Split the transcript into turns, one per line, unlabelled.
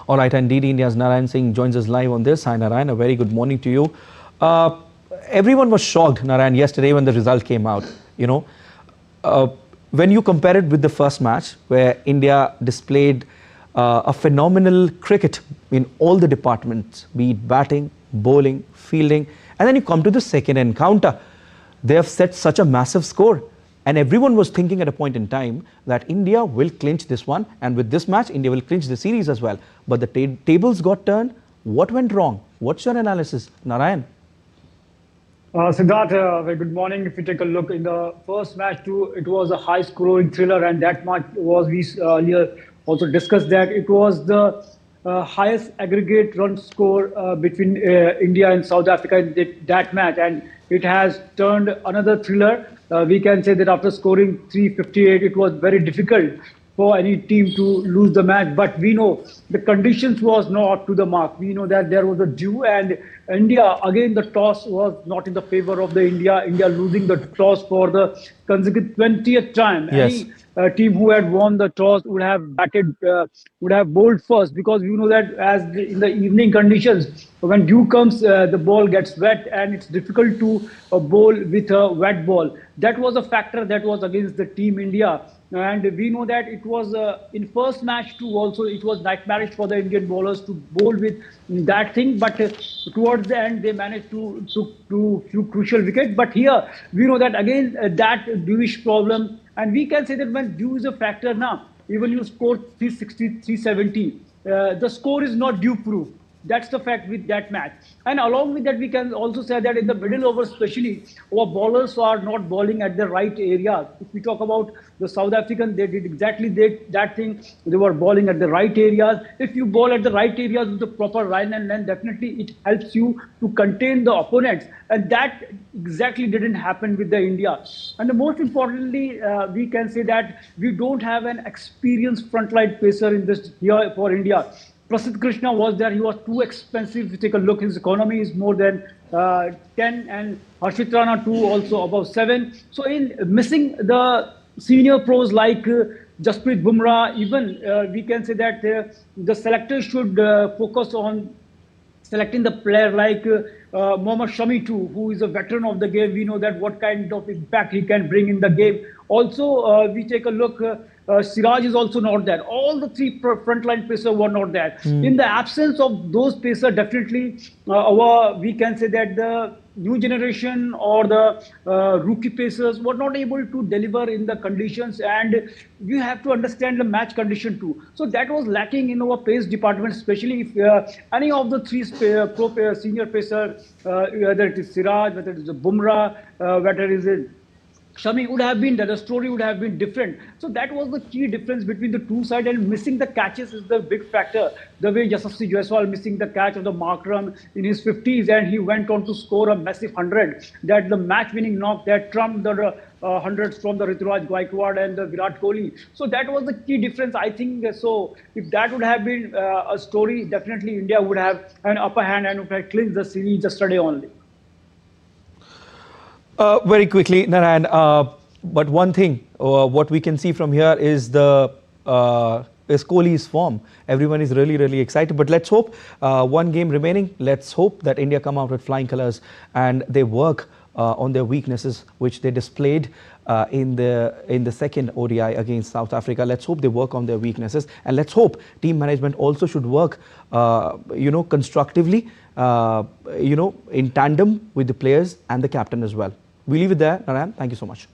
All right, and DD India's Narayan Singh joins us live on this. Hi Narayan, a very good morning to you. Everyone was shocked, Narayan, yesterday when the result came out. When you compare it with the first match, where India displayed a phenomenal cricket in all the departments, be it batting, bowling, fielding, and then you come to the second encounter. They have set such a massive score. And everyone was thinking at a point in time that India will clinch this one, and with this match, India will clinch the series as well. But the tables got turned. What went wrong? What's your analysis, Narayan?
Siddharth, very good morning. If you take a look in the first match too, it was a high-scoring thriller, and that match was, we earlier also discussed that it was the highest aggregate run score between India and South Africa in that match, and it has turned another thriller. We can say that after scoring 358, it was very difficult for any team to lose the match. But we know the conditions was not up to the mark. We know that there was a dew, and India, again, the toss was not in the favor of the India. India losing the toss for the consecutive 20th time.
Yes.
Any team who had won the toss would have batted, would have bowled first, because we know that in the evening conditions, when dew comes, the ball gets wet and it's difficult to bowl with a wet ball. That was a factor that was against the team India. And we know that it was in first match too also, it was nightmarish for the Indian bowlers to bowl with that thing. But towards the end, they managed to few crucial wickets. But here, we know that again, that dewish problem. And we can say that when dew is a factor now, even you score 360, 370, the score is not dew proof. That's the fact with that match. And along with that, we can also say that in the middle over especially, our bowlers are not bowling at the right area. If we talk about the South African, they did exactly that thing. They were bowling at the right areas. If you bowl at the right areas with the proper line and length, definitely it helps you to contain the opponents. And that exactly didn't happen with the India. And the most importantly, we can say that we don't have an experienced frontline pacer in this here for India. Prasidh Krishna was there. He was too expensive. If you take a look, his economy is more than 10, and Harshal too also above 7. So in missing the senior pros like Jasprit Bumrah, even we can say that the selectors should focus on selecting the player like Mohammad Shami too, who is a veteran of the game. We know that what kind of impact he can bring in the game. Also, we take a look, Siraj is also not there. All the three frontline pacers were not there. In the absence of those pacers, definitely we can say that the new generation or the rookie pacers were not able to deliver in the conditions, and you have to understand the match condition too. So that was lacking in our pace department, especially if any of the three senior pacers, whether it is Siraj, whether it is Bumrah, whether it is Shami, would have been that the story would have been different. So that was the key difference between the two sides, and missing the catches is the big factor. The way Yashasvi Jaiswal missing the catch of the Markram in his 50s, and he went on to score a massive 100. That the match-winning knock that trumped the hundreds from the Rituraj Gaikwad and the Virat Kohli. So that was the key difference, I think. So if that would have been a story, definitely India would have an upper hand and would have clinched the series yesterday only.
Very quickly, Narayan, but one thing, what we can see from here is Kohli's form. Everyone is really excited. But let's hope, one game remaining, let's hope that India come out with flying colours and they work on their weaknesses, which they displayed in the second ODI against South Africa. Let's hope they work on their weaknesses, and let's hope team management also should work, constructively, in tandem with the players and the captain as well. We leave it there, Narayan. Thank you so much.